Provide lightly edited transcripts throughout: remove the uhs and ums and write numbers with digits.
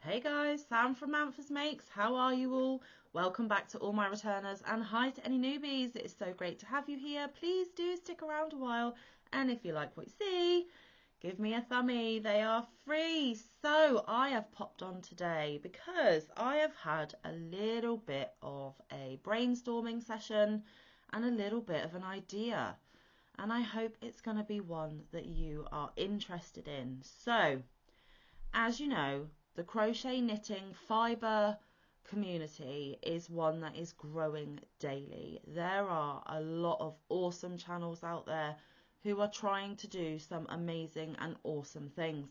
Hey guys, Sam from Manfa's Makes. How are you all? Welcome back to all my returners and hi to any newbies. It is so great to have you here. Please do stick around a while, and if you like what you see, give me a thumbie. They are free. So I have popped on today because I have had a little bit of a brainstorming session and a little bit of an idea, and I hope it's going to be one that you are interested in. So as you know, the crochet knitting fibre community is one that is growing daily. There are a lot of awesome channels out there who are trying to do some amazing and awesome things.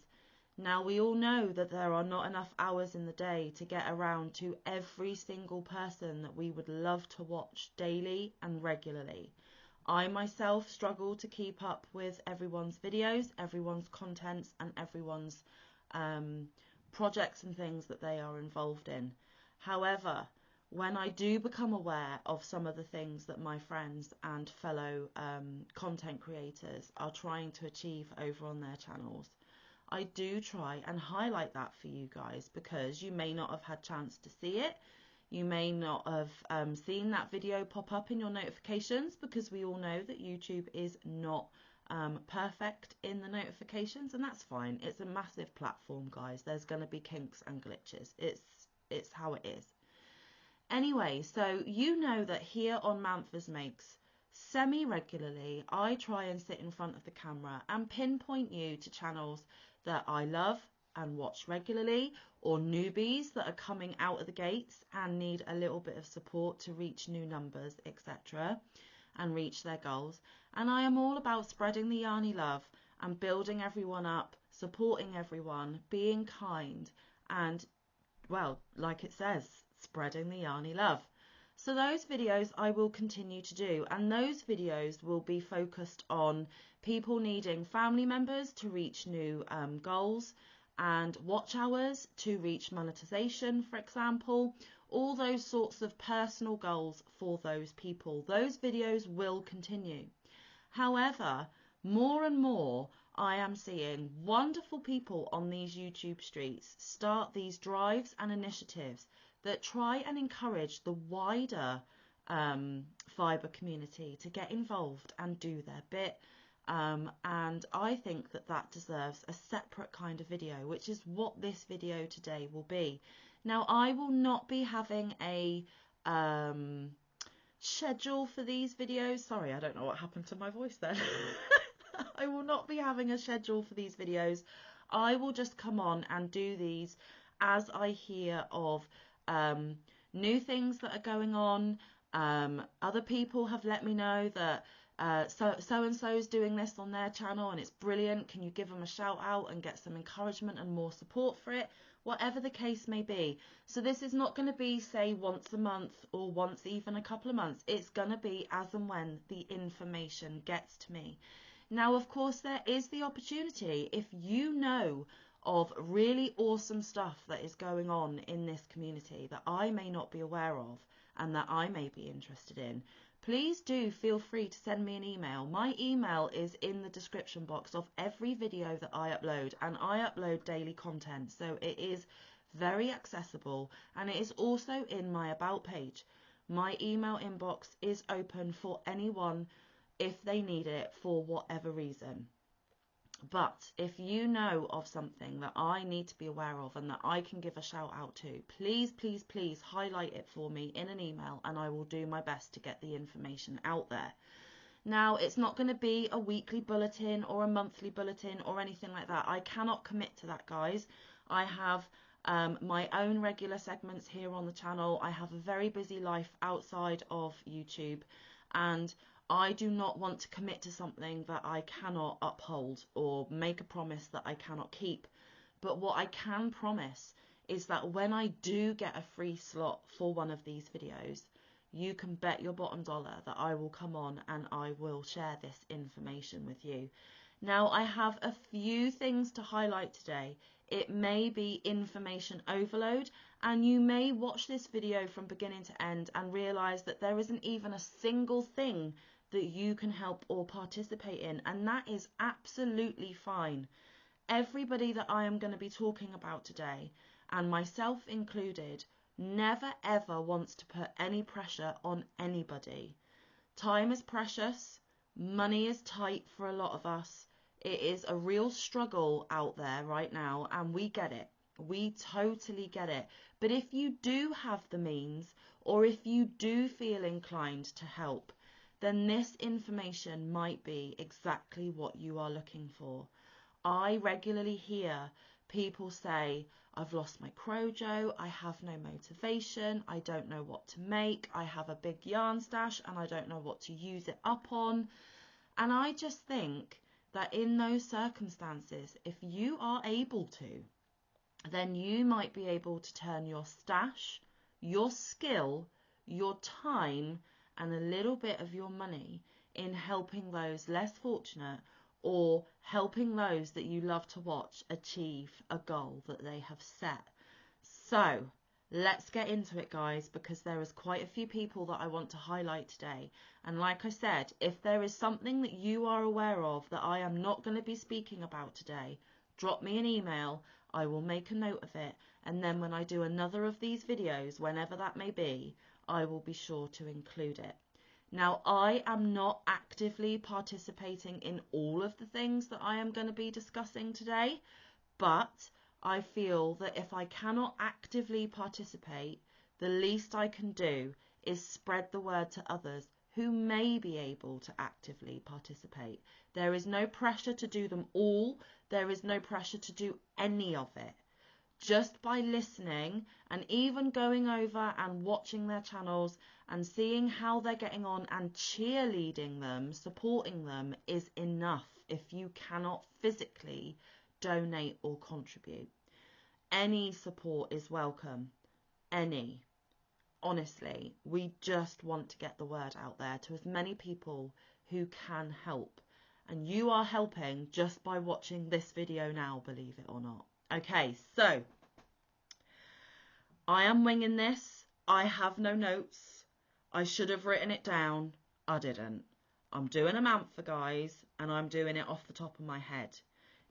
Now, we all know that there are not enough hours in the day to get around to every single person that we would love to watch daily and regularly. I myself struggle to keep up with everyone's videos, everyone's contents, and everyone's projects and things that they are involved in. However, when I do become aware of some of the things that my friends and fellow content creators are trying to achieve over on their channels, I do try and highlight that for you guys, because you may not have had chance to see it. You may not have seen that video pop up in your notifications, because we all know that YouTube is not perfect in the notifications, and that's fine. It's a massive platform, guys. There's going to be kinks and glitches. It's how it is. Anyway, so you know that here on Manfa's Makes, semi-regularly, I try and sit in front of the camera and pinpoint you to channels that I love and watch regularly, or newbies that are coming out of the gates and need a little bit of support to reach new numbers, etc., and reach their goals. And I am all about spreading the yarny love and building everyone up, supporting everyone, being kind, and, well, like it says, spreading the yarny love. So those videos I will continue to do, and those videos will be focused on people needing family members to reach new goals, and watch hours to reach monetization, for example. All those sorts of personal goals for those people. Those videos will continue. However, more and more I am seeing wonderful people on these YouTube streets start these drives and initiatives that try and encourage the wider fibre community to get involved and do their bit. And I think that that deserves a separate kind of video, which is what this video today will be. Now, I will not be having a schedule for these videos. Sorry, I don't know what happened to my voice then. I will not be having a schedule for these videos. I will just come on and do these as I hear of new things that are going on. Other people have let me know that so-and-so's doing this on their channel and it's brilliant. Can you give them a shout out and get some encouragement and more support for it? Whatever the case may be. So this is not going to be, say, once a month or once even a couple of months. It's going to be as and when the information gets to me. Now, of course, there is the opportunity, if you know of really awesome stuff that is going on in this community that I may not be aware of and that I may be interested in, please do feel free to send me an email. My email is in the description box of every video that I upload, and I upload daily content, so it is very accessible, and it is also in my about page. My email inbox is open for anyone if they need it for whatever reason. But if you know of something that I need to be aware of and that I can give a shout out to, please, please, please highlight it for me in an email, and I will do my best to get the information out there. Now, it's not going to be a weekly bulletin or a monthly bulletin or anything like that. I cannot commit to that, guys. I have my own regular segments here on the channel. I have a very busy life outside of YouTube, and I do not want to commit to something that I cannot uphold or make a promise that I cannot keep. But what I can promise is that when I do get a free slot for one of these videos, you can bet your bottom dollar that I will come on and I will share this information with you. Now, I have a few things to highlight today. It may be information overload, and you may watch this video from beginning to end and realise that there isn't even a single thing that you can help or participate in, and that is absolutely fine. everybody that I am going to be talking about today, and myself included, never ever wants to put any pressure on anybody. Time is precious, money is tight for a lot of us. It is a real struggle out there right now, and we get it. We totally get it. But if you do have the means, or if you do feel inclined to help, then this information might be exactly what you are looking for. I regularly hear people say, I've lost my crojo, I have no motivation, I don't know what to make, I have a big yarn stash and I don't know what to use it up on. And I just think that in those circumstances, if you are able to, then you might be able to turn your stash, your skill, your time, and a little bit of your money in helping those less fortunate, or helping those that you love to watch achieve a goal that they have set. So let's get into it, guys, because there is quite a few people that I want to highlight today. And like I said, if there is something that you are aware of that I am not going to be speaking about today, drop me an email. I will make a note of it, and then when I do another of these videos, whenever that may be, I will be sure to include it. Now, I am not actively participating in all of the things that I am going to be discussing today, but I feel that if I cannot actively participate, the least I can do is spread the word to others who may be able to actively participate. There is no pressure to do them all. There is no pressure to do any of it. Just by listening and even going over and watching their channels and seeing how they're getting on and cheerleading them, supporting them, is enough if you cannot physically donate or contribute. Any support is welcome. Any. Honestly, we just want to get the word out there to as many people who can help. And you are helping just by watching this video now, believe it or not. Okay, so I am winging this. I have no notes. I should have written it down. I didn't. I'm doing a Manfa, guys, and I'm doing it off the top of my head.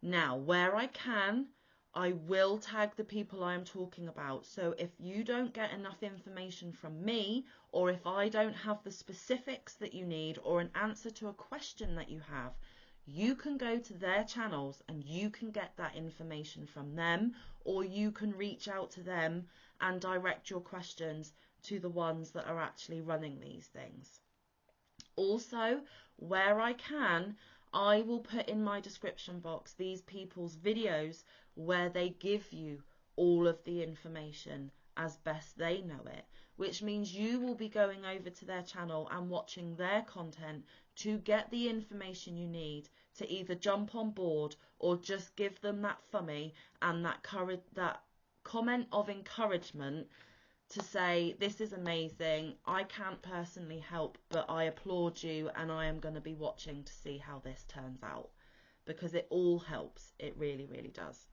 Now, where I can, I will tag the people I am talking about. So if you don't get enough information from me, or if I don't have the specifics that you need or an answer to a question that you have, you can go to their channels and you can get that information from them, or you can reach out to them and direct your questions to the ones that are actually running these things. Also, where I can, I will put in my description box these people's videos where they give you all of the information as best they know it, which means you will be going over to their channel and watching their content to get the information you need to either jump on board or just give them that thummy and that comment of encouragement to say, this is amazing, I can't personally help, but I applaud you and I am going to be watching to see how this turns out, because it all helps. It really, really does.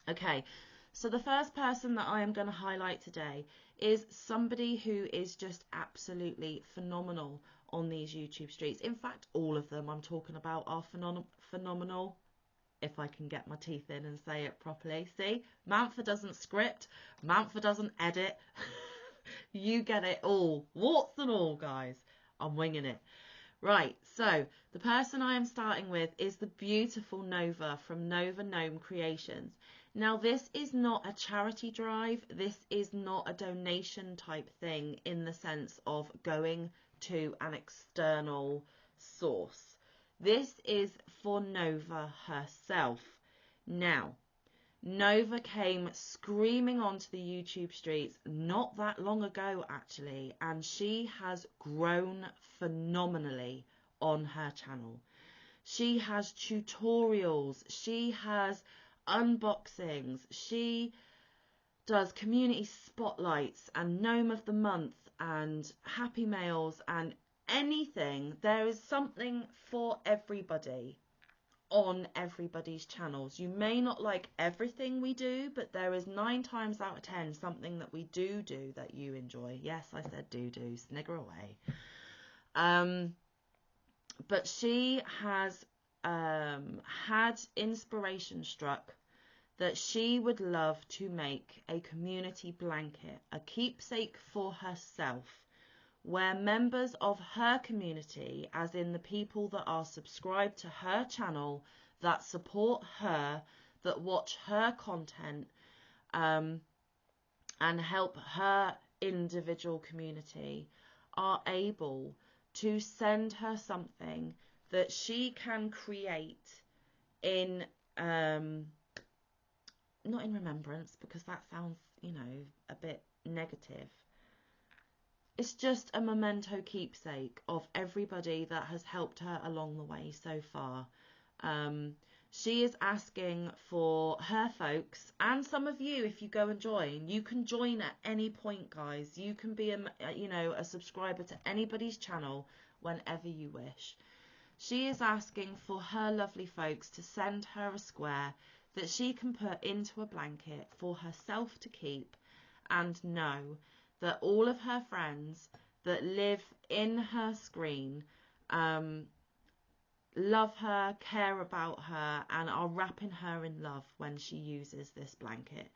Okay, so the first person that I am going to highlight today is somebody who is just absolutely phenomenal on these YouTube streets. In fact, all of them I'm talking about are phenomenal, if I can get my teeth in and say it properly. See, Manfa doesn't script, Manfa doesn't edit. You get it all, warts and all, guys. I'm winging it. Right, so the person I am starting with is the beautiful Nova from Nova Gnome Creations. Now, this is not a charity drive. This is not a donation type thing in the sense of going to an external source. This is for Nova herself. Now, Nova came screaming onto the YouTube streets not that long ago, actually, and she has grown phenomenally on her channel. She has tutorials, she has unboxings, she does community spotlights and Gnome of the Month and Happy Mails and anything. There is something for everybody on everybody's channels. You may not like everything we do, but there is 9 times out of 10 something that we do that you enjoy. Yes, I said do, snigger away. But she has had inspiration struck that she would love to make a community blanket, a keepsake for herself, where members of her community, as in the people that are subscribed to her channel, that support her, that watch her content, and help her individual community, are able to send her something that she can create in not in remembrance, because that sounds, you know, a bit negative. It's just a memento keepsake of everybody that has helped her along the way so far. She is asking for her folks, and some of you, if you go and join, you can join at any point, guys. You can be a subscriber to anybody's channel whenever you wish. She is asking for her lovely folks to send her a square that she can put into a blanket for herself to keep, and know that all of her friends that live in her screen love her, care about her, and are wrapping her in love when she uses this blanket.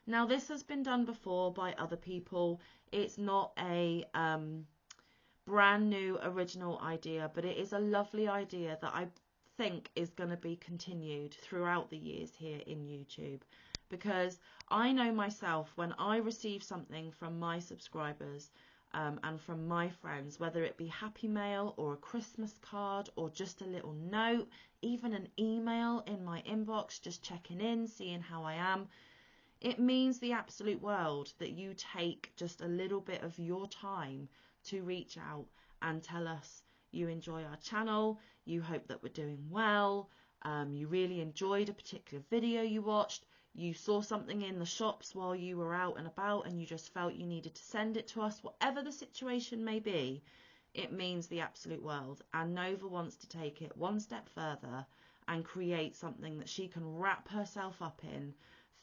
Now, this has been done before by other people. It's not a brand new original idea, but it is a lovely idea that I think is going to be continued throughout the years here in YouTube, because I know myself, when I receive something from my subscribers and from my friends, whether it be happy mail or a Christmas card or just a little note, even an email in my inbox, just checking in, seeing how I am, it means the absolute world that you take just a little bit of your time to reach out and tell us you enjoy our channel, you hope that we're doing well, you really enjoyed a particular video you watched, you saw something in the shops while you were out and about and you just felt you needed to send it to us. Whatever the situation may be, it means the absolute world. And Nova wants to take it one step further and create something that she can wrap herself up in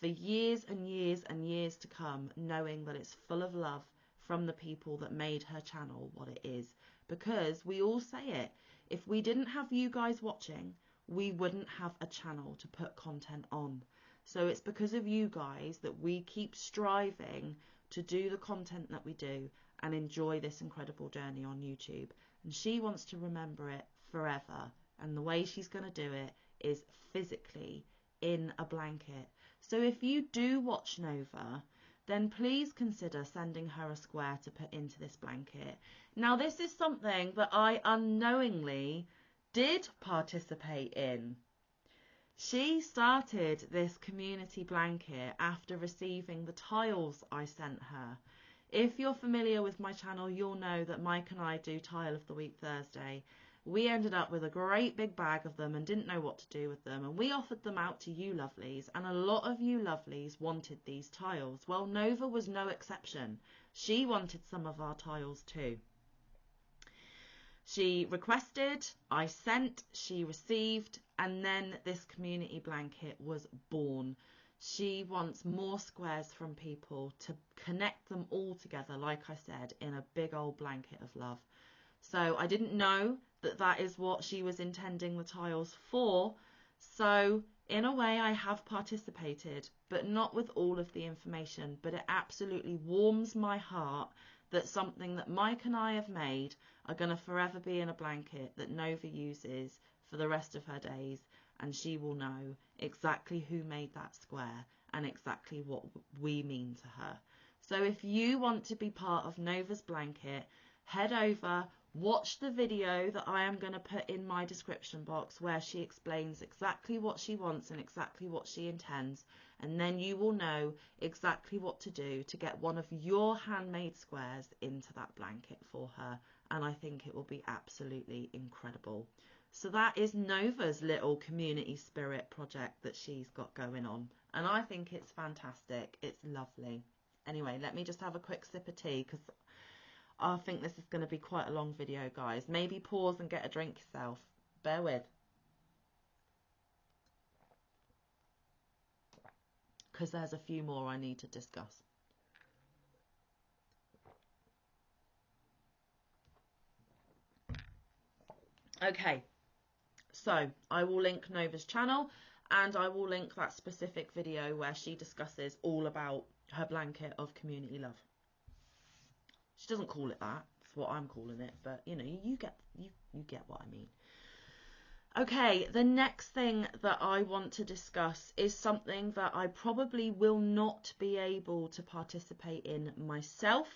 for years and years and years to come, knowing that it's full of love from the people that made her channel what it is. Because we all say it, if we didn't have you guys watching, we wouldn't have a channel to put content on. So it's because of you guys that we keep striving to do the content that we do and enjoy this incredible journey on YouTube. And she wants to remember it forever. And the way she's going to do it is physically in a blanket. So if you do watch Nova, then please consider sending her a square to put into this blanket. Now, this is something that I unknowingly did participate in. She started this community blanket after receiving the tiles I sent her. If you're familiar with my channel, you'll know that Mike and I do Tile of the Week Thursday. We ended up with a great big bag of them and didn't know what to do with them, and we offered them out to you lovelies, and a lot of you lovelies wanted these tiles. Well, Nova was no exception. She wanted some of our tiles too. She requested, I sent, she received, and then this community blanket was born. She wants more squares from people to connect them all together, like I said, in a big old blanket of love. So I didn't know that that is what she was intending the tiles for. So in a way I have participated, but not with all of the information. But it absolutely warms my heart that something that Mike and I have made are going to forever be in a blanket that Nova uses for the rest of her days, and she will know exactly who made that square and exactly what we mean to her. So if you want to be part of Nova's blanket, head over, watch the video that I am going to put in my description box where she explains exactly what she wants and exactly what she intends, and then you will know exactly what to do to get one of your handmade squares into that blanket for her, and I think it will be absolutely incredible. So that is Nova's little community spirit project that she's got going on, and I think it's fantastic. It's lovely. Anyway, let me just have a quick sip of tea because I think this is going to be quite a long video, guys. Maybe pause and get a drink yourself. Bear with. Because there's a few more I need to discuss. Okay. So I will link Nova's channel, and I will link that specific video where she discusses all about her blanket of community love. She doesn't call it that. That's what I'm calling it. But, you know, you get what I mean. Okay, the next thing that I want to discuss is something that I probably will not be able to participate in myself.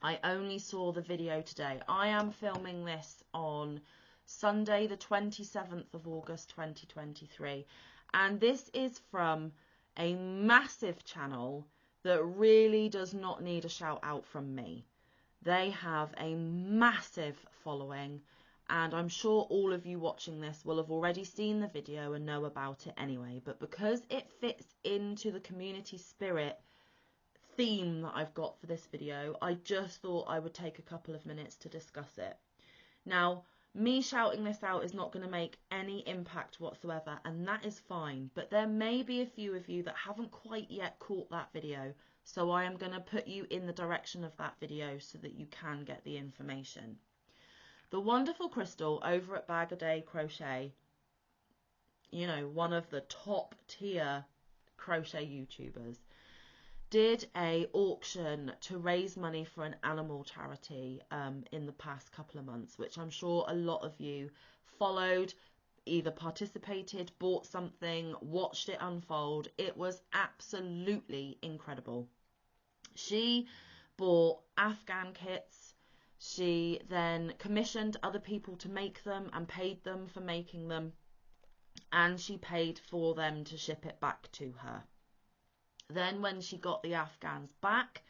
I only saw the video today. I am filming this on Sunday, the 27th of August, 2023. And this is from a massive channel that really does not need a shout out from me. They have a massive following, and I'm sure all of you watching this will have already seen the video and know about it anyway. But because it fits into the community spirit theme that I've got for this video, I just thought I would take a couple of minutes to discuss it. Now, me shouting this out is not going to make any impact whatsoever, and that is fine, but there may be a few of you that haven't quite yet caught that video, so I am going to put you in the direction of that video so that you can get the information. The wonderful Crystal over at Bag a Day Crochet, you know, one of the top tier crochet YouTubers, did a auction to raise money for an animal charity in the past couple of months, which I'm sure a lot of you followed, either participated, bought something, watched it unfold. It was absolutely incredible. She bought Afghan kits. She then commissioned other people to make them and paid them for making them, and she paid for them to ship it back to her. Then when she got the Afghans back,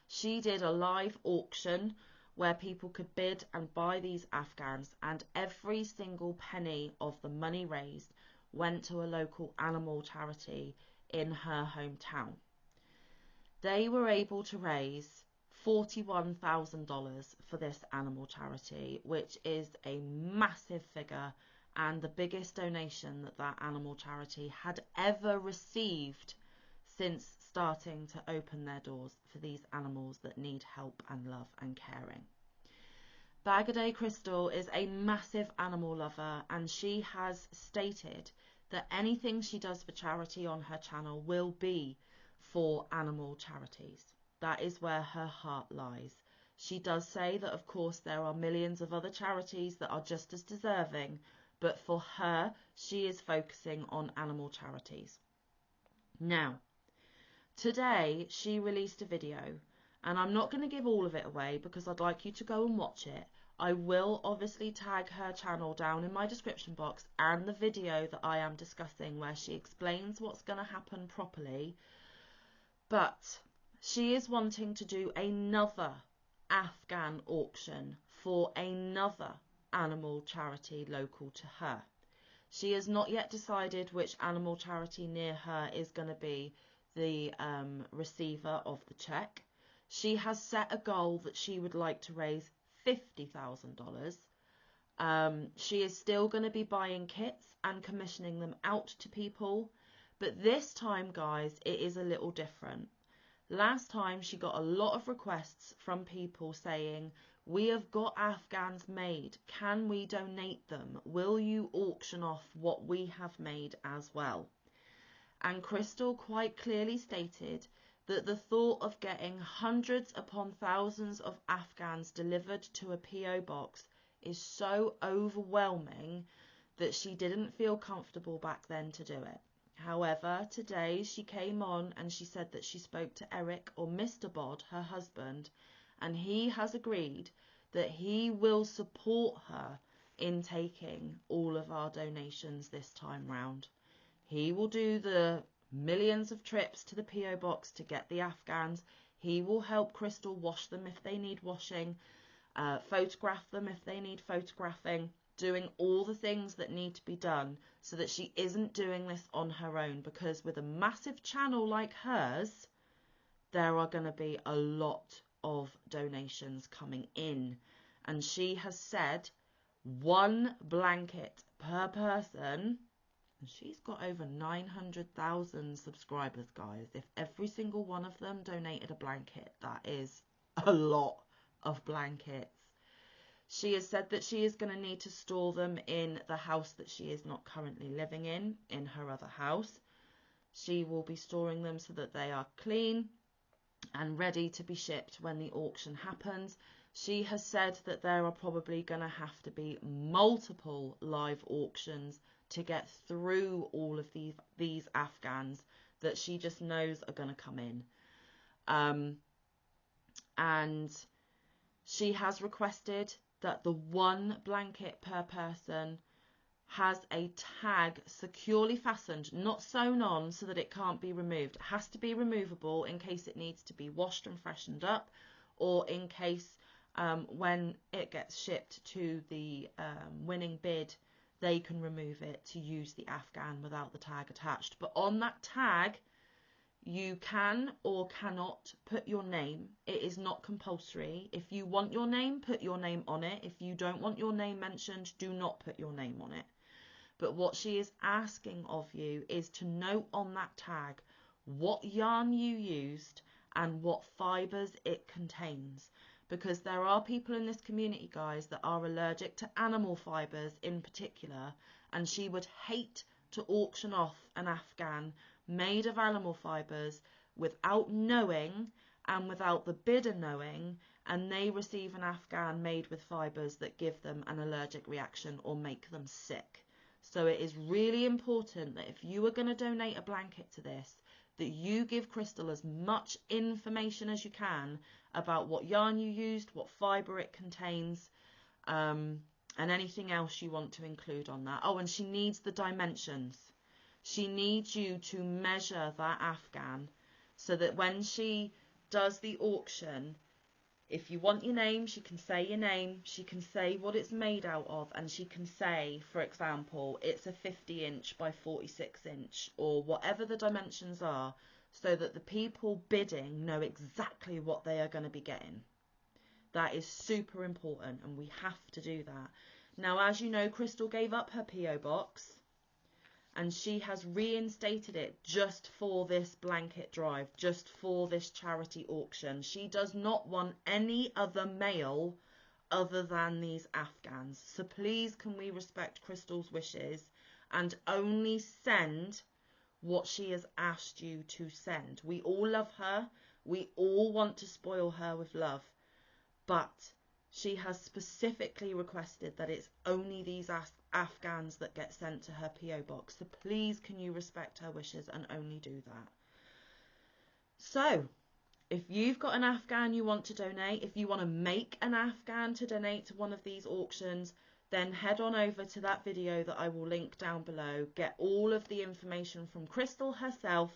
she did a live auction where people could bid and buy these Afghans, and every single penny of the money raised went to a local animal charity in her hometown. They were able to raise $41,000 for this animal charity, which is a massive figure and the biggest donation that that animal charity had ever received since starting to open their doors for these animals that need help and love and caring. Bag a Day Crystal is a massive animal lover, and she has stated that anything she does for charity on her channel will be for animal charities. That is where her heart lies. She does say that, of course, there are millions of other charities that are just as deserving, but for her, she is focusing on animal charities. Now, today she released a video, and I'm not going to give all of it away because I'd like you to go and watch it. I will obviously tag her channel down in my description box and the video that I am discussing where she explains what's going to happen properly. But she is wanting to do another Afghan auction for another animal charity local to her. She has not yet decided which animal charity near her is going to be the receiver of the cheque. She has set a goal that she would like to raise $50,000. She is still going to be buying kits and commissioning them out to people, but this time, guys, it is a little different. Last time she got a lot of requests from people saying, we have got Afghans made, can we donate them? Will you auction off what we have made as well? And Crystal quite clearly stated that the thought of getting hundreds upon thousands of Afghans delivered to a PO box is so overwhelming that she didn't feel comfortable back then to do it. However, today she came on and she said that she spoke to Eric, or Mr. Bod, her husband, and he has agreed that he will support her in taking all of our donations this time round. He will do the millions of trips to the PO box to get the Afghans. He will help Crystal wash them if they need washing, photograph them if they need photographing, doing all the things that need to be done so that she isn't doing this on her own, because with a massive channel like hers, there are going to be a lot of donations coming in. And she has said one blanket per person. And she's got over 900,000 subscribers, guys. If every single one of them donated a blanket, that is a lot of blankets. She has said that she is going to need to store them in the house that she is not currently living in her other house. She will be storing them so that they are clean and ready to be shipped when the auction happens. She has said that there are probably going to have to be multiple live auctions to get through all of these Afghans that she just knows are going to come in. And she has requested that the one blanket per person has a tag securely fastened, not sewn on so that it can't be removed. It has to be removable in case it needs to be washed and freshened up, or in case when it gets shipped to the winning bid, they can remove it to use the Afghan without the tag attached. But on that tag, you can or cannot put your name. It is not compulsory. If you want your name, put your name on it. If you don't want your name mentioned, do not put your name on it. But what she is asking of you is to note on that tag what yarn you used and what fibres it contains. Because there are people in this community, guys, that are allergic to animal fibres in particular, and she would hate to auction off an Afghan made of animal fibres without knowing and without the bidder knowing, and they receive an Afghan made with fibres that give them an allergic reaction or make them sick. So it is really important that if you are going to donate a blanket to this, that you give Crystal as much information as you can about what yarn you used, what fibre it contains, and anything else you want to include on that. Oh, and she needs the dimensions. She needs you to measure that Afghan so that when she does the auction, if you want your name, she can say your name, she can say what it's made out of, and she can say, for example, it's a 50-inch by 46-inch, or whatever the dimensions are, so that the people bidding know exactly what they are going to be getting. That is super important, and we have to do that. Now, as you know, Crystal gave up her P.O. box, and she has reinstated it just for this blanket drive, just for this charity auction. She does not want any other mail other than these Afghans. So please, can we respect Crystal's wishes and only send what she has asked you to send? We all love her. We all want to spoil her with love. But she has specifically requested that it's only these Afghans that get sent to her P.O. box. So please, can you respect her wishes and only do that? So, if you've got an Afghan you want to donate, if you want to make an Afghan to donate to one of these auctions, then head on over to that video that I will link down below. Get all of the information from Crystal herself,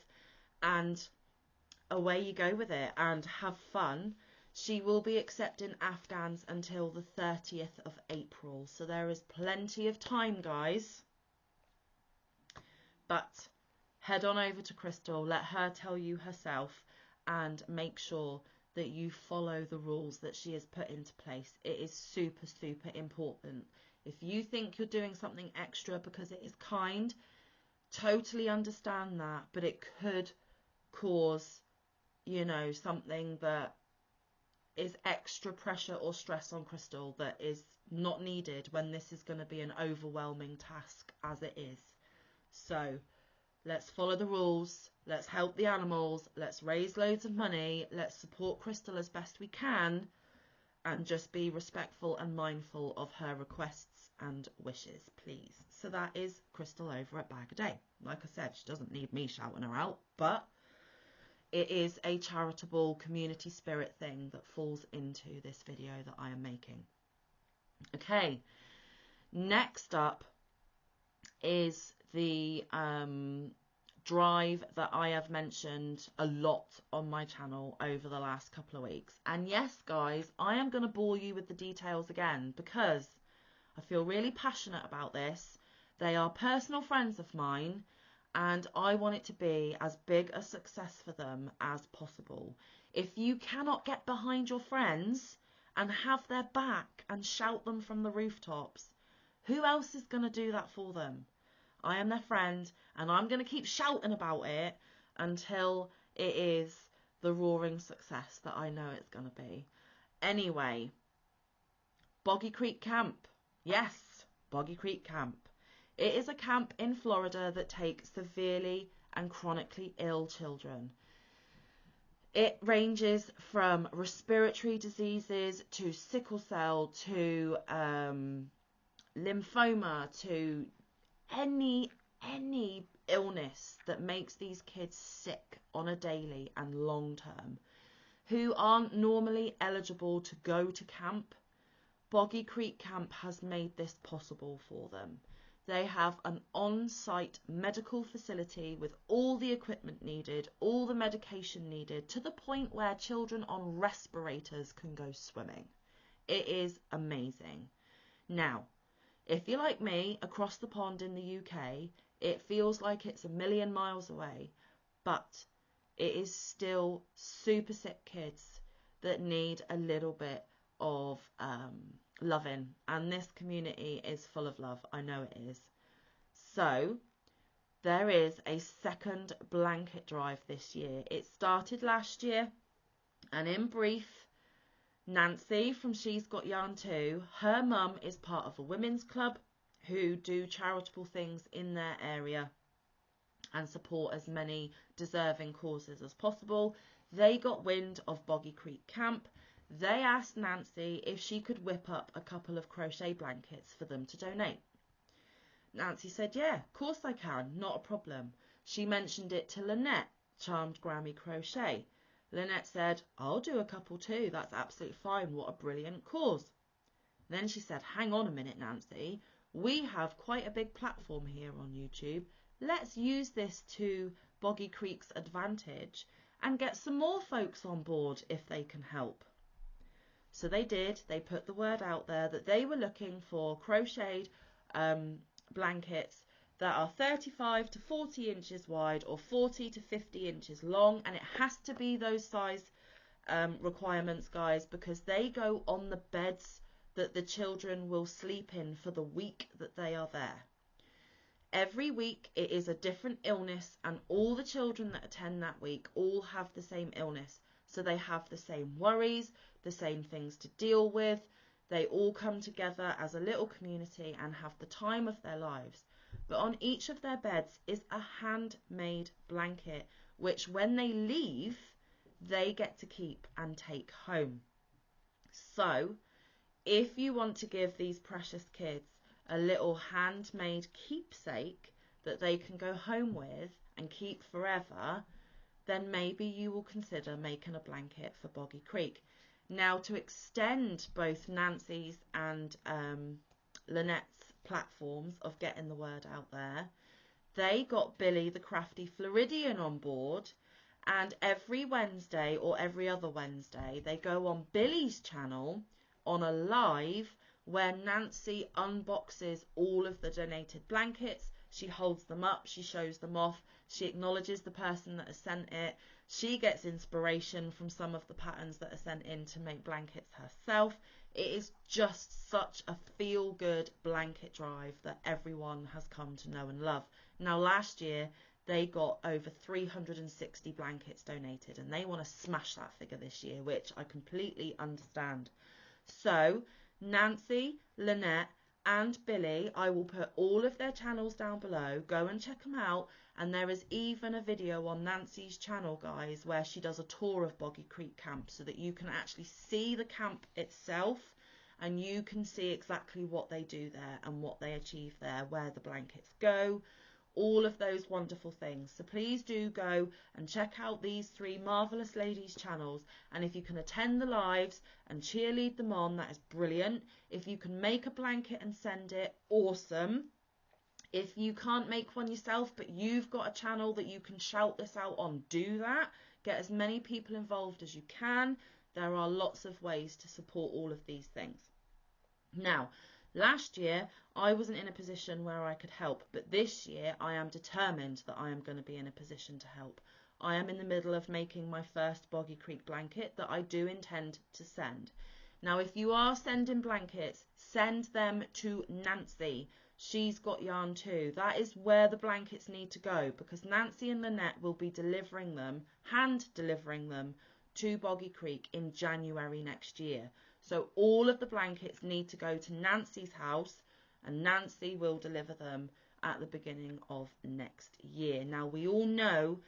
and away you go with it, and have fun. She will be accepting Afghans until the 30th of April. So there is plenty of time, guys. But head on over to Crystal, let her tell you herself, and make sure that you follow the rules that she has put into place. It is super, super important. If you think you're doing something extra because it is kind, totally understand that, but it could cause, you know, something that is extra pressure or stress on Crystal that is not needed when this is going to be an overwhelming task as it is. So let's follow the rules, let's help the animals, let's raise loads of money, let's support Crystal as best we can, and just be respectful and mindful of her requests and wishes, please. So that is Crystal over at Bag a Day. Like I said, she doesn't need me shouting her out, but it is a charitable community spirit thing that falls into this video that I am making. Okay, next up is the drive that I have mentioned a lot on my channel over the last couple of weeks. And yes, guys, I am going to bore you with the details again because I feel really passionate about this. They are personal friends of mine, and I want it to be as big a success for them as possible. If you cannot get behind your friends and have their back and shout them from the rooftops, who else is going to do that for them? I am their friend, and I'm going to keep shouting about it until it is the roaring success that I know it's going to be. Anyway, Boggy Creek Camp. Yes, Boggy Creek Camp. It is a camp in Florida that takes severely and chronically ill children. It ranges from respiratory diseases to sickle cell to lymphoma to any illness that makes these kids sick on a daily and long term, who aren't normally eligible to go to camp. Boggy Creek Camp has made this possible for them. They have an on-site medical facility with all the equipment needed, all the medication needed, to the point where children on respirators can go swimming. It is amazing. Now, if you're like me, across the pond in the UK, it feels like it's a million miles away, but it is still super sick kids that need a little bit of loving, and this community is full of love. I know it is. So there is a second blanket drive this year. It started last year, and in brief, Nancy from She's Got Yarn Too, her mum is part of a women's club who do charitable things in their area and support as many deserving causes as possible. They got wind of Boggy Creek Camp. They asked Nancy if she could whip up a couple of crochet blankets for them to donate. Nancy said, yeah, of course I can, not a problem. She mentioned it to Lynette, Charmed Grammy Crochet. Lynette said, I'll do a couple too, that's absolutely fine, what a brilliant cause. Then she said, hang on a minute, Nancy, we have quite a big platform here on YouTube. Let's use this to Boggy Creek's advantage and get some more folks on board if they can help. So they did. They put the word out there that they were looking for crocheted blankets that are 35 to 40 inches wide or 40 to 50 inches long, and it has to be those size requirements, guys, because they go on the beds that the children will sleep in for the week that they are there. Every week it is a different illness, and all the children that attend that week all have the same illness, so they have the same worries, the same things to deal with. They all come together as a little community and have the time of their lives. But on each of their beds is a handmade blanket, which when they leave, they get to keep and take home. So if you want to give these precious kids a little handmade keepsake that they can go home with and keep forever, then maybe you will consider making a blanket for Boggy Creek. Now, to extend both Nancy's and Lynette's platforms of getting the word out there, they got Billy the Crafty Floridian on board, and every Wednesday or every other Wednesday they go on Billy's channel on a live where Nancy unboxes all of the donated blankets. She holds them up, she shows them off, she acknowledges the person that has sent it. She gets inspiration from some of the patterns that are sent in to make blankets herself. It is just such a feel-good blanket drive that everyone has come to know and love. Now, last year, they got over 360 blankets donated, and they want to smash that figure this year, which I completely understand. So, Nancy, Lynette, and Billy, I will put all of their channels down below. Go and check them out. And there is even a video on Nancy's channel, guys, where she does a tour of Boggy Creek Camp so that you can actually see the camp itself and you can see exactly what they do there and what they achieve there, where the blankets go, all of those wonderful things. So please do go and check out these three marvellous ladies' channels, and if you can attend the lives and cheerlead them on, that is brilliant. If you can make a blanket and send it, awesome. If you can't make one yourself but you've got a channel that you can shout this out on, do that. Get as many people involved as you can. There are lots of ways to support all of these things. Now, last year I wasn't in a position where I could help, but this year I am determined that I am going to be in a position to help. I am in the middle of making my first Boggy Creek blanket that I do intend to send. Now, if you are sending blankets, send them to Nancy. She's Got Yarn Too. That is where the blankets need to go, because Nancy and Lynette will be delivering them, hand delivering them to Boggy Creek in January next year. So all of the blankets need to go to Nancy's house, and Nancy will deliver them at the beginning of next year. Now, we all know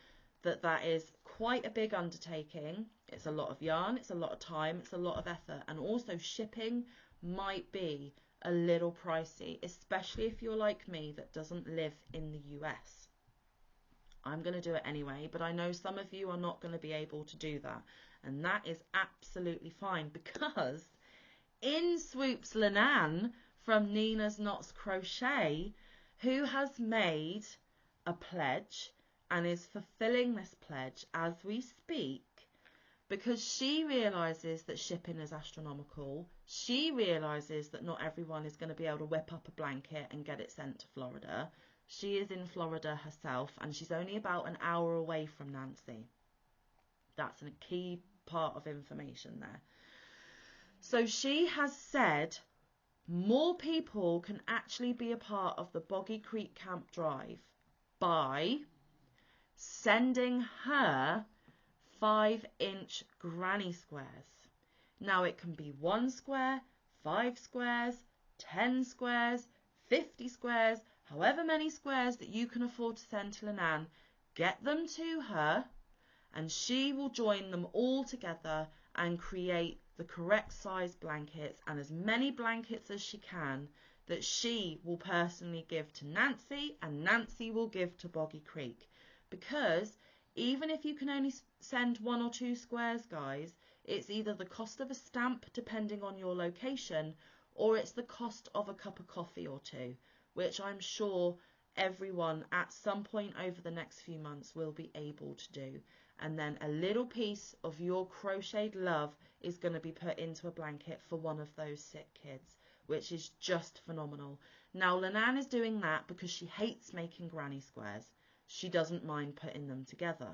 that that is quite a big undertaking. It's a lot of yarn, it's a lot of time, it's a lot of effort, and also shipping might be a little pricey, especially if you're like me that doesn't live in the US. I'm going to do it anyway, but I know some of you are not going to be able to do that, and that is absolutely fine, because in swoops Lenan from Nina's Knots Crochet, who has made a pledge and is fulfilling this pledge as we speak, because she realises that shipping is astronomical. She realises that not everyone is going to be able to whip up a blanket and get it sent to Florida. She is in Florida herself, and she's only about an hour away from Nancy. That's a key part of information there. So she has said more people can actually be a part of the Boggy Creek Camp Drive by sending her 5-inch granny squares. Now, it can be 1 square, 5 squares, 10 squares, 50 squares, however many squares that you can afford to send to Lenan. Get them to her, and she will join them all together and create the correct size blankets, and as many blankets as she can, that she will personally give to Nancy, and Nancy will give to Boggy Creek. Because even if you can only send 1 or 2 squares, guys, it's either the cost of a stamp depending on your location, or it's the cost of a cup of coffee or two, which I'm sure everyone at some point over the next few months will be able to do. And then a little piece of your crocheted love is going to be put into a blanket for one of those sick kids, which is just phenomenal. Now, Lenan is doing that because she hates making granny squares. She doesn't mind putting them together.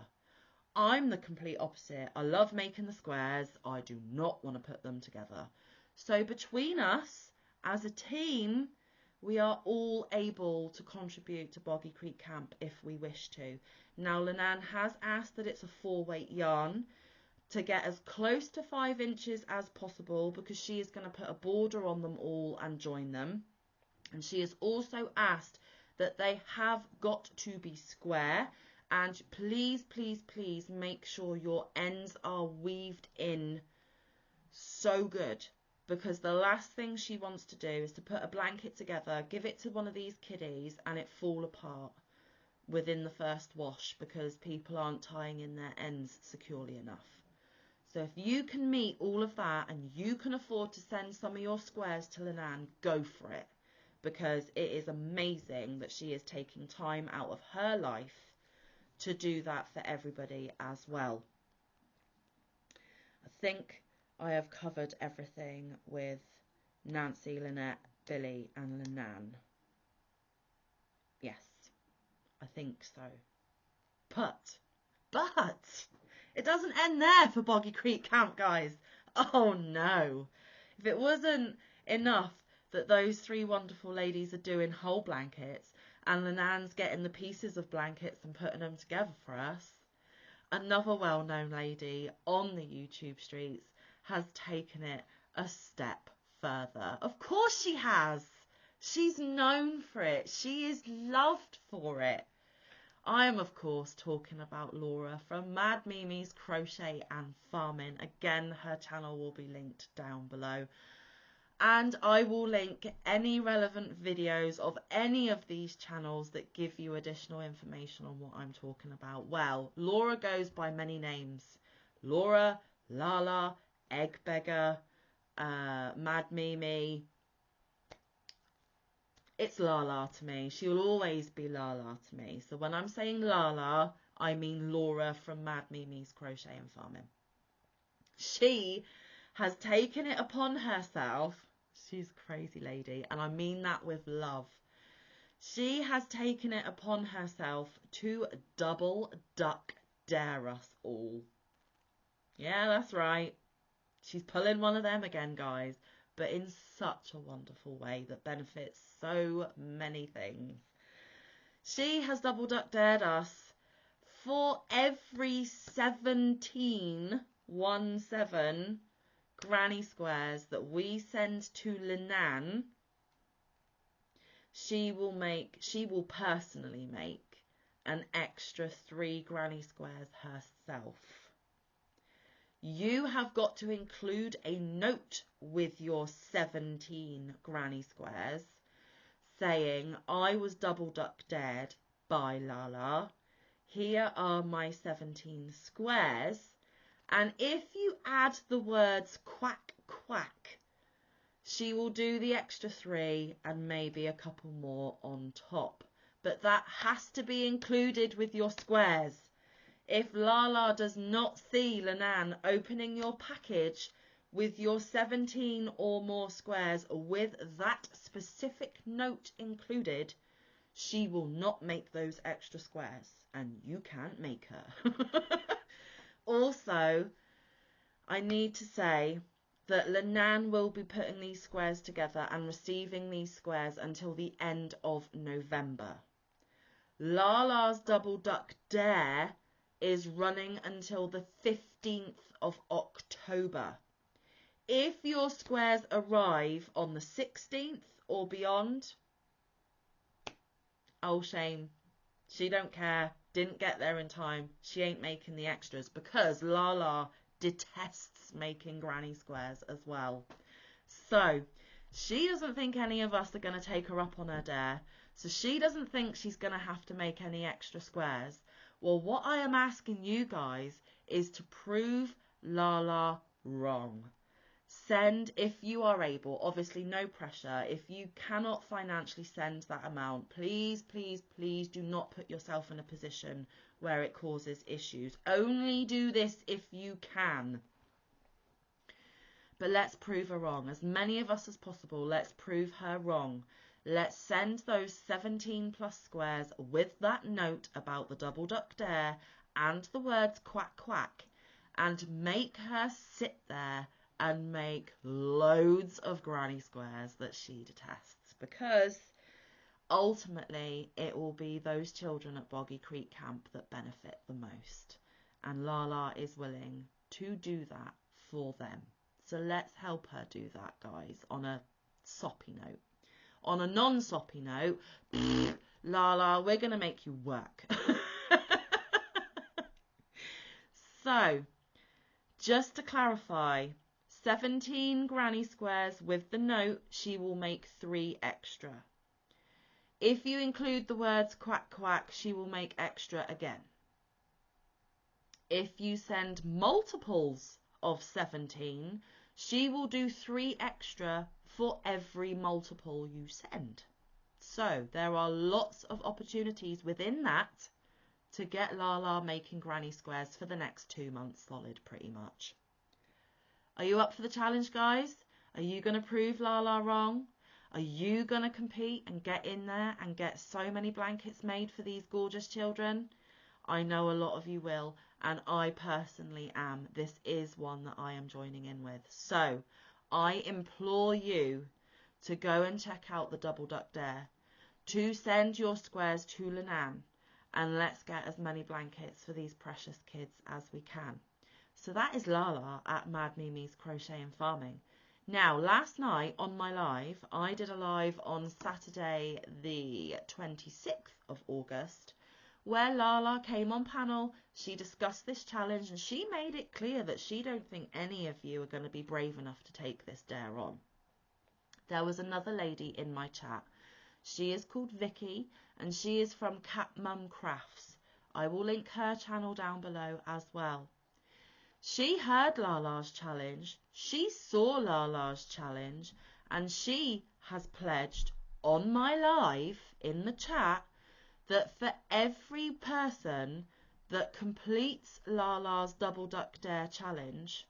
I'm the complete opposite. I love making the squares. I do not want to put them together. So between us, as a team, we are all able to contribute to Boggy Creek Camp if we wish to. Now, Lenan has asked that it's a 4-weight yarn to get as close to 5 inches as possible, because she is going to put a border on them all and join them. And she has also asked that they have got to be square, and please, please, please make sure your ends are weaved in so good, because the last thing she wants to do is to put a blanket together, give it to one of these kiddies, and it fall apart within the first wash because people aren't tying in their ends securely enough. So if you can meet all of that and you can afford to send some of your squares to Lenan, go for it, because it is amazing that she is taking time out of her life to do that for everybody as well. I think I have covered everything with Nancy, Lynette, Billy and Lenan. Yes, I think so. But it doesn't end there for Boggy Creek Camp, guys. Oh no. If it wasn't enough that those 3 wonderful ladies are doing whole blankets and Lenan's getting the pieces of blankets and putting them together for us, another well-known lady on the YouTube streets has taken it a step further. Of course she has. She's known for it. She is loved for it. I am, of course, talking about Laura from Mad Mimi's Crochet and Farming. Again, her channel will be linked down below. And I will link any relevant videos of any of these channels that give you additional information on what I'm talking about. Well, Laura goes by many names. Laura, Lala, Egg Beggar, Mad Mimi. It's Lala to me. She will always be Lala to me. So when I'm saying Lala, I mean Laura from Mad Mimi's Crochet and Farming. She has taken it upon herself. She's a crazy lady, and I mean that with love. She has taken it upon herself to double duck dare us all. Yeah, that's right. She's pulling one of them again, guys, but in such a wonderful way that benefits so many things. She has double duck dared us for every 17 17 granny squares that we send to Linan, she will personally make an extra 3 granny squares herself. You have got to include a note with your 17 granny squares saying, I was double duck dared by Lala. Here are my 17 squares. And if you add the words quack, quack, she will do the extra 3 and maybe a couple more on top. But that has to be included with your squares. If Lala does not see Linan opening your package with your 17 or more squares with that specific note included, she will not make those extra squares, and you can't make her. Also, I need to say that Linan will be putting these squares together and receiving these squares until the end of November. Lala's Double Duck Dare is running until the 15th of October. If your squares arrive on the 16th or beyond, oh shame, she don't care, didn't get there in time, she ain't making the extras, because Lala detests making granny squares as well. So she doesn't think any of us are going to take her up on her dare, so she doesn't think she's going to have to make any extra squares. Well, what I am asking you guys is to prove Lala wrong. Send, if you are able, obviously no pressure. If you cannot financially send that amount, please, please, please do not put yourself in a position where it causes issues. Only do this if you can. But let's prove her wrong. As many of us as possible, let's prove her wrong. Let's send those 17 plus squares with that note about the Double Duck Dare and the words quack quack, and make her sit there and make loads of granny squares that she detests, because ultimately it will be those children at Boggy Creek Camp that benefit the most, and Lala is willing to do that for them. So let's help her do that, guys, on a soppy note. On a non-soppy note, Lala, we're going to make you work. So, just to clarify, 17 granny squares with the note, she will make 3 extra. If you include the words quack quack, she will make extra again. If you send multiples of 17, she will do 3 extra for every multiple you send. So there are lots of opportunities within that to get Lala making granny squares for the next 2 months solid, pretty much. Are you up for the challenge, guys? Are you going to prove Lala wrong? Are you going to compete and get in there and get so many blankets made for these gorgeous children? I know a lot of you will, and I personally am. This is one that I am joining in with. So I implore you to go and check out the Double Duck Dare, to send your squares to Linan, and let's get as many blankets for these precious kids as we can. So that is Lala at Mad Mimi's Crochet and Farming. Now, last night on my live, I did a live on Saturday the 26th of August, where Lala came on panel. She discussed this challenge and she made it clear that she don't think any of you are going to be brave enough to take this dare on. There was another lady in my chat. She is called Vicky and she is from Cat Mum Crafts. I will link her channel down below as well. She heard Lala's challenge, she saw Lala's challenge, and she has pledged on my live in the chat that for every person that completes Lala's Double Duck Dare challenge,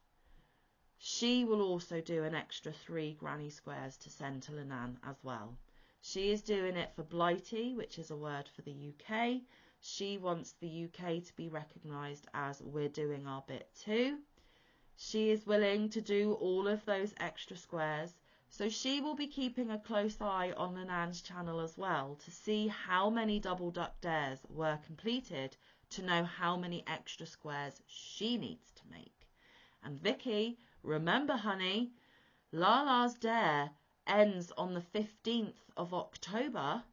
she will also do an extra 3 granny squares to send to Linan as well. She is doing it for Blighty, which is a word for the UK. She wants the UK to be recognised as we're doing our bit too. She is willing to do all of those extra squares. So she will be keeping a close eye on Linan's channel as well to see how many Double Duck Dares were completed, to know how many extra squares she needs to make. And Vicky, remember honey, Lala's Dare ends on the 15th of October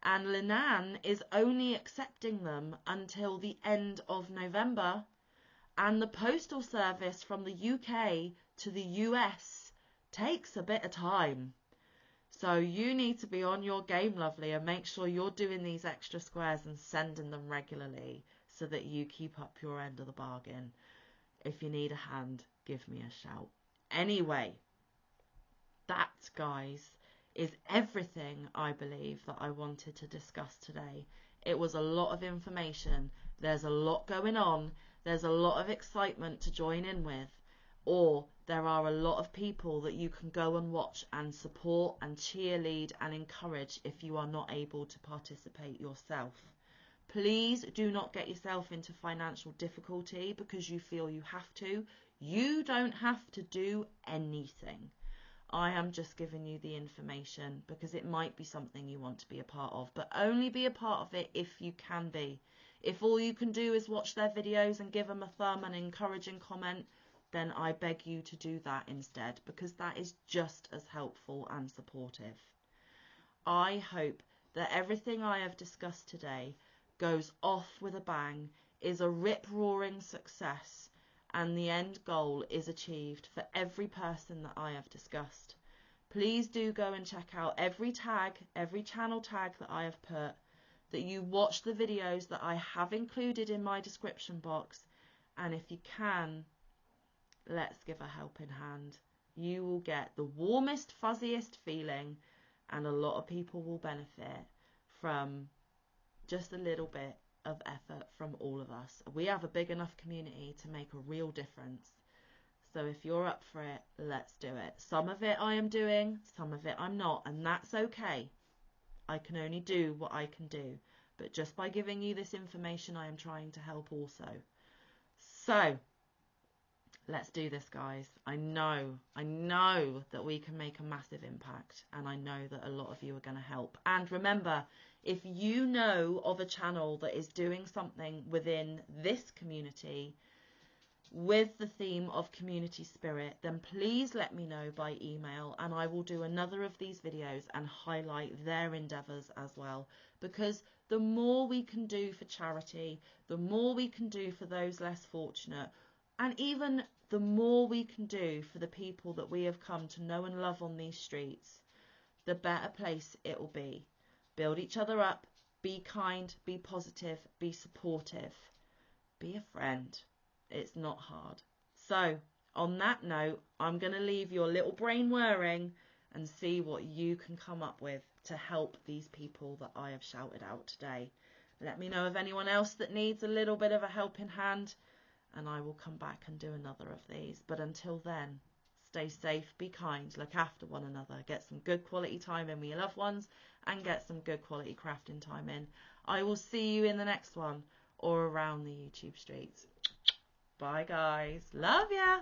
and Linan is only accepting them until the end of November. And the postal service from the UK to the US takes a bit of time. So you need to be on your game, lovely, and make sure you're doing these extra squares and sending them regularly so that you keep up your end of the bargain. If you need a hand, give me a shout. Anyway, that, guys, is everything I believe that I wanted to discuss today. It was a lot of information. There's a lot going on. There's a lot of excitement to join in with. Or there are a lot of people that you can go and watch and support and cheerlead and encourage if you are not able to participate yourself. Please do not get yourself into financial difficulty because you feel you have to. You don't have to do anything. I am just giving you the information because it might be something you want to be a part of, but only be a part of it if you can be. If all you can do is watch their videos and give them a thumb and an encouraging comment, then I beg you to do that instead, because that is just as helpful and supportive. I hope that everything I have discussed today goes off with a bang, is a rip-roaring success, and the end goal is achieved for every person that I have discussed. Please do go and check out every tag, every channel tag that I have put, that you watch the videos that I have included in my description box, and if you can, let's give a helping hand. You will get the warmest, fuzziest feeling, and a lot of people will benefit from just a little bit of effort from all of us. We have a big enough community to make a real difference. So if you're up for it, let's do it. Some of it I am doing, some of it I'm not, and that's okay. I can only do what I can do. But just by giving you this information, I am trying to help also. So let's do this, guys. I know that we can make a massive impact, and I know that a lot of you are going to help. And remember, if you know of a channel that is doing something within this community with the theme of community spirit, then please let me know by email, and I will do another of these videos and highlight their endeavours as well. Because the more we can do for charity, the more we can do for those less fortunate, and even the more we can do for the people that we have come to know and love on these streets, the better place it will be. Build each other up, be kind, be positive, be supportive, be a friend. It's not hard. So, on that note, I'm going to leave your little brain whirring and see what you can come up with to help these people that I have shouted out today. Let me know of anyone else that needs a little bit of a helping hand, and I will come back and do another of these. But until then, stay safe, be kind, look after one another, get some good quality time in with your loved ones, and get some good quality crafting time in. I will see you in the next one or around the YouTube streets. Bye, guys. Love ya.